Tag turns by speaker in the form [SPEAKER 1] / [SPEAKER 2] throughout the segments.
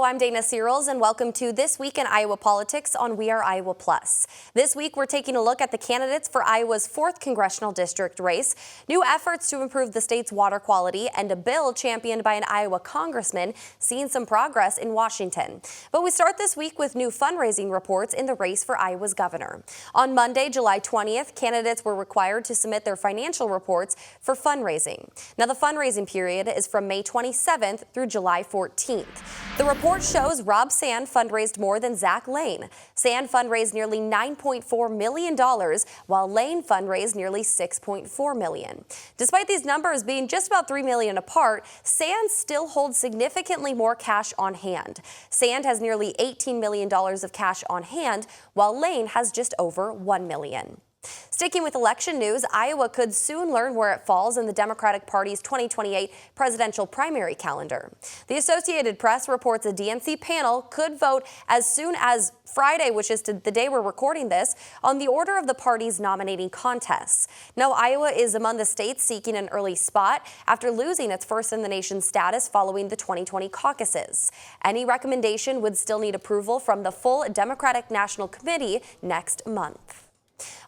[SPEAKER 1] I'm Dana Searles, and welcome to This Week in Iowa Politics on We Are Iowa Plus. This week, we're taking a look at the candidates for Iowa's 4th Congressional District race, new efforts to improve the state's water quality, and a bill championed by an Iowa congressman seeing some progress in Washington. But we start this week with new fundraising reports in the race for Iowa's governor. On Monday, July 20th, candidates were required to submit their financial reports for fundraising. Now, the fundraising period is from May 27th through July 14th. The report shows Rob Sand fundraised more than Zach Lane. Sand fundraised nearly $9.4 million, while Lane fundraised nearly $6.4 million. Despite these numbers being just about $3 million apart, Sand still holds significantly more cash on hand. Sand has nearly $18 million of cash on hand, while Lane has just over $1 million. Sticking with election news, Iowa could soon learn where it falls in the Democratic Party's 2028 presidential primary calendar. The Associated Press reports a DNC panel could vote as soon as Friday, which is the day we're recording this, on the order of the party's nominating contests. Now, Iowa is among the states seeking an early spot after losing its first-in-the-nation status following the 2020 caucuses. Any recommendation would still need approval from the full Democratic National Committee next month.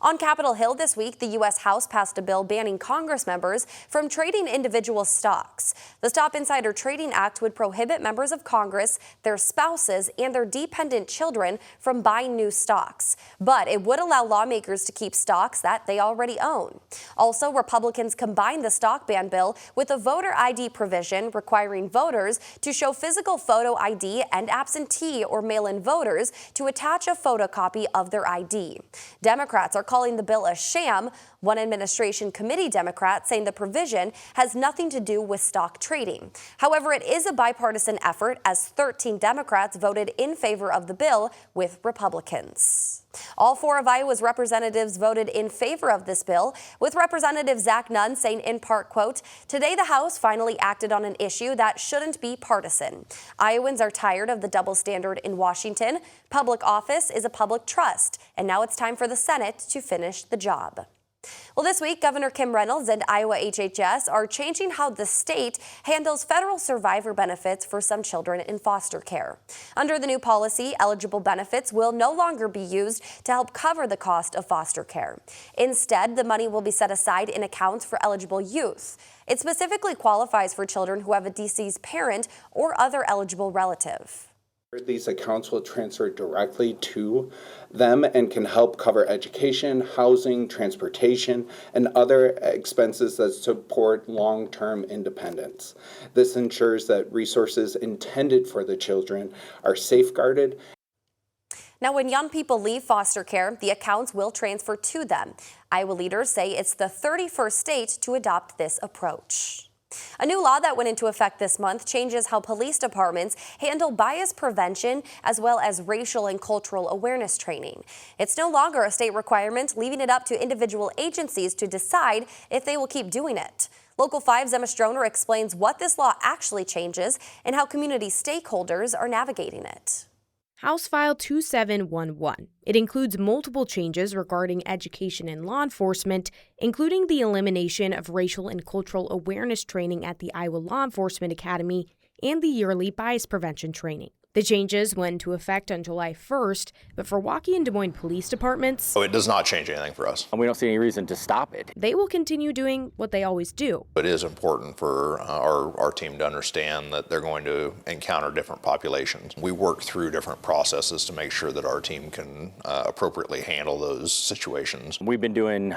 [SPEAKER 1] On Capitol Hill this week, the U.S. House passed a bill banning Congress members from trading individual stocks. The Stop Insider Trading Act would prohibit members of Congress, their spouses, and their dependent children from buying new stocks. But it would allow lawmakers to keep stocks that they already own. Also, Republicans combined the stock ban bill with a voter ID provision requiring voters to show physical photo ID and absentee or mail-in voters to attach a photocopy of their ID. Democrats are calling the bill a sham, one administration committee Democrat saying the provision has nothing to do with stock trading. However, it is a bipartisan effort as 13 Democrats voted in favor of the bill with Republicans. All 4 of Iowa's representatives voted in favor of this bill, with Representative Zach Nunn saying in part, quote, "Today the House finally acted on an issue that shouldn't be partisan. Iowans are tired of the double standard in Washington. Public office is a public trust, and now it's time for the Senate to finish the job." Well, this week, Governor Kim Reynolds and Iowa HHS are changing how the state handles federal survivor benefits for some children in foster care. Under the new policy, eligible benefits will no longer be used to help cover the cost of foster care. Instead, the money will be set aside in accounts for eligible youth. It specifically qualifies for children who have a deceased parent or other eligible relative.
[SPEAKER 2] These accounts will transfer directly to them and can help cover education, housing, transportation, and other expenses that support long-term independence. This ensures that resources intended for the children are safeguarded.
[SPEAKER 1] Now, when young people leave foster care, the accounts will transfer to them. Iowa leaders say it's the 31st state to adopt this approach. A new law that went into effect this month changes how police departments handle bias prevention as well as racial and cultural awareness training. It's no longer a state requirement, leaving it up to individual agencies to decide if they will keep doing it. Local 5's Emma Stroner explains what this law actually changes and how community stakeholders are navigating it.
[SPEAKER 3] House File 2711. It includes multiple changes regarding education and law enforcement, including the elimination of racial and cultural awareness training at the Iowa Law Enforcement Academy and the yearly bias prevention training. The changes went into effect on July 1st, but for Waukee and Des Moines police departments,
[SPEAKER 4] it does not change anything for us.
[SPEAKER 5] We don't see any reason to stop it.
[SPEAKER 3] They will continue doing what they always do.
[SPEAKER 4] It is important for our team to understand that they're going to encounter different populations. We work through different processes to make sure that our team can appropriately handle those situations.
[SPEAKER 5] We've been doing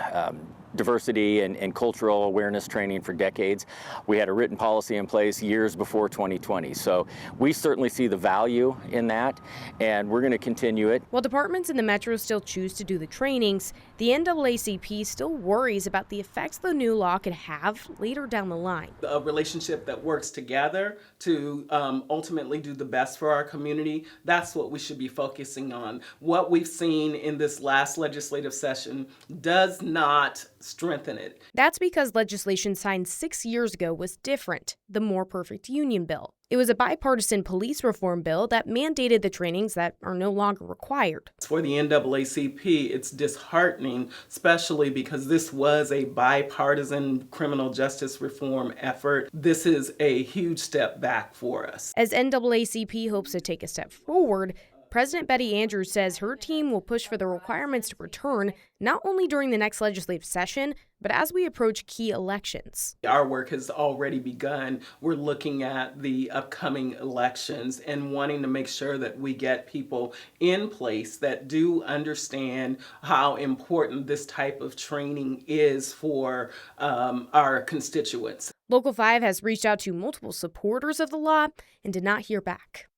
[SPEAKER 5] diversity and cultural awareness training for decades. We had a written policy in place years before 2020, so we certainly see the value in that, and we're going to continue it.
[SPEAKER 3] While departments in the metro still choose to do the trainings, the NAACP still worries about the effects the new law could have later down the line.
[SPEAKER 6] A relationship that works together to ultimately do the best for our community, that's what we should be focusing on. What we've seen in this last legislative session does not strengthen it.
[SPEAKER 3] That's because legislation signed 6 years ago was different, the More Perfect Union Bill. It was a bipartisan police reform bill that mandated the trainings that are no longer required.
[SPEAKER 6] For the NAACP, it's disheartening, especially because this was a bipartisan criminal justice reform effort. This is a huge step back for us.
[SPEAKER 3] As NAACP hopes to take a step forward, President Betty Andrews says her team will push for the requirements to return not only during the next legislative session, but as we approach key elections.
[SPEAKER 6] Our work has already begun. We're looking at the upcoming elections and wanting to make sure that we get people in place that do understand how important this type of training is for our constituents.
[SPEAKER 3] Local 5 has reached out to multiple supporters of the law and did not hear back.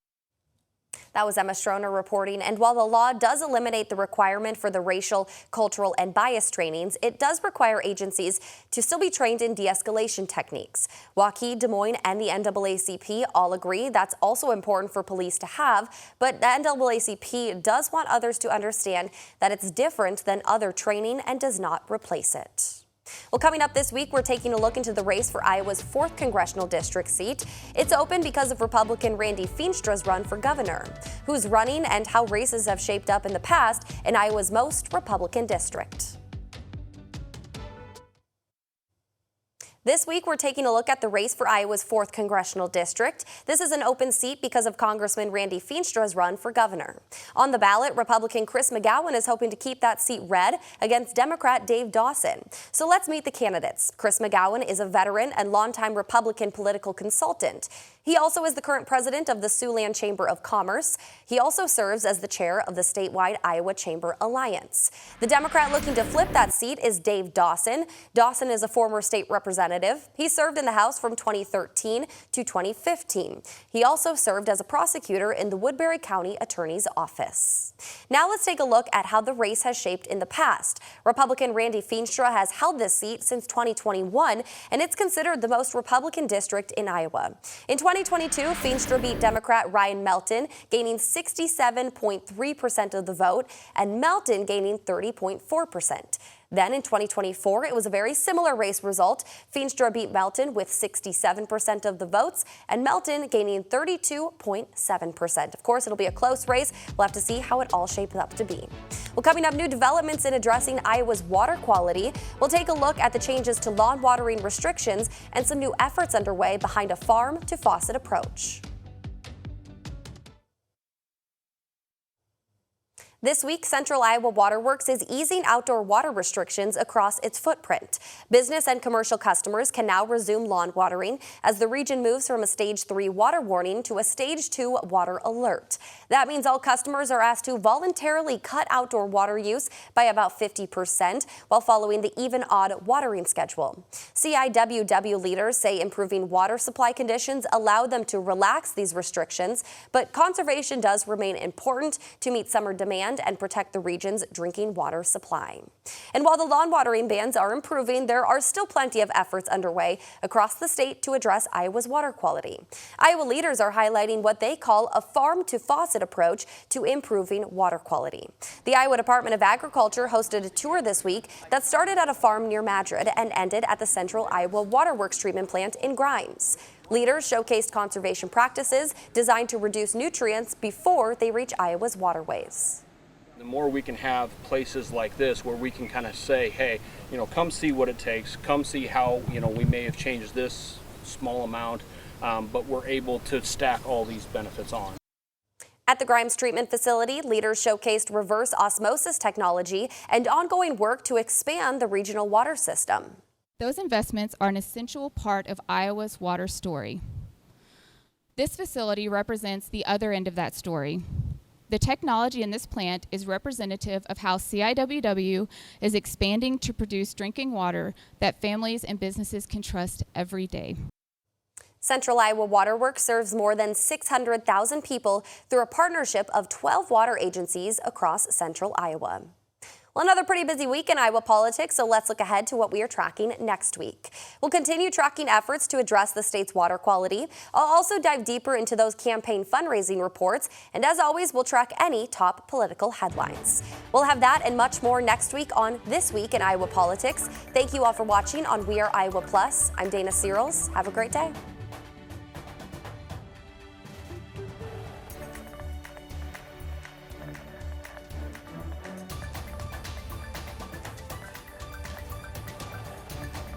[SPEAKER 1] That was Emma Stroner reporting. And while the law does eliminate the requirement for the racial, cultural, and bias trainings, it does require agencies to still be trained in de-escalation techniques. Waukee, Des Moines, and the NAACP all agree that's also important for police to have, but the NAACP does want others to understand that it's different than other training and does not replace it. Well, coming up this week, we're taking a look into the race for Iowa's 4th Congressional District seat. It's open because of Republican Randy Feenstra's run for governor. Who's running and how races have shaped up in the past in Iowa's most Republican district. This week, we're taking a look at the race for Iowa's 4th Congressional District. This is an open seat because of Congressman Randy Feenstra's run for governor. On the ballot, Republican Chris McGowan is hoping to keep that seat red against Democrat Dave Dawson. So let's meet the candidates. Chris McGowan is a veteran and longtime Republican political consultant. He also is the current president of the Siouxland Chamber of Commerce. He also serves as the chair of the statewide Iowa Chamber Alliance. The Democrat looking to flip that seat is Dave Dawson. Dawson is a former state representative. He served in the House from 2013 to 2015. He also served as a prosecutor in the Woodbury County Attorney's Office. Now let's take a look at how the race has shaped in the past. Republican Randy Feenstra has held this seat since 2021, and it's considered the most Republican district in Iowa. In 2022, Feenstra beat Democrat Ryan Melton, gaining 67.3% of the vote, and Melton gaining 30.4%. Then in 2024, it was a very similar race result. Feenstra beat Melton with 67% of the votes, and Melton gaining 32.7%. Of course, it'll be a close race. We'll have to see how it all shapes up to be. Well, coming up, new developments in addressing Iowa's water quality. We'll take a look at the changes to lawn watering restrictions and some new efforts underway behind a farm-to-faucet approach. This week, Central Iowa Waterworks is easing outdoor water restrictions across its footprint. Business and commercial customers can now resume lawn watering as the region moves from a Stage 3 water warning to a Stage 2 water alert. That means all customers are asked to voluntarily cut outdoor water use by about 50% while following the even-odd watering schedule. CIWW leaders say improving water supply conditions allow them to relax these restrictions, but conservation does remain important to meet summer demand and protect the region's drinking water supply. And while the lawn watering bans are improving, there are still plenty of efforts underway across the state to address Iowa's water quality. Iowa leaders are highlighting what they call a farm-to-faucet approach to improving water quality. The Iowa Department of Agriculture hosted a tour this week that started at a farm near Madrid and ended at the Central Iowa Waterworks treatment plant in Grimes. Leaders showcased conservation practices designed to reduce nutrients before they reach Iowa's waterways.
[SPEAKER 7] The more we can have places like this where we can kind of say, hey, come see what it takes, come see how, we may have changed this small amount, but we're able to stack all these benefits on.
[SPEAKER 1] At the Grimes Treatment Facility, leaders showcased reverse osmosis technology and ongoing work to expand the regional water system.
[SPEAKER 8] Those investments are an essential part of Iowa's water story. This facility represents the other end of that story. The technology in this plant is representative of how CIWW is expanding to produce drinking water that families and businesses can trust every day.
[SPEAKER 1] Central Iowa Waterworks serves more than 600,000 people through a partnership of 12 water agencies across Central Iowa. Well, another pretty busy week in Iowa politics, so let's look ahead to what we are tracking next week. We'll continue tracking efforts to address the state's water quality. I'll also dive deeper into those campaign fundraising reports, and as always, we'll track any top political headlines. We'll have that and much more next week on This Week in Iowa Politics. Thank you all for watching on We Are Iowa Plus. I'm Dana Searles. Have a great day.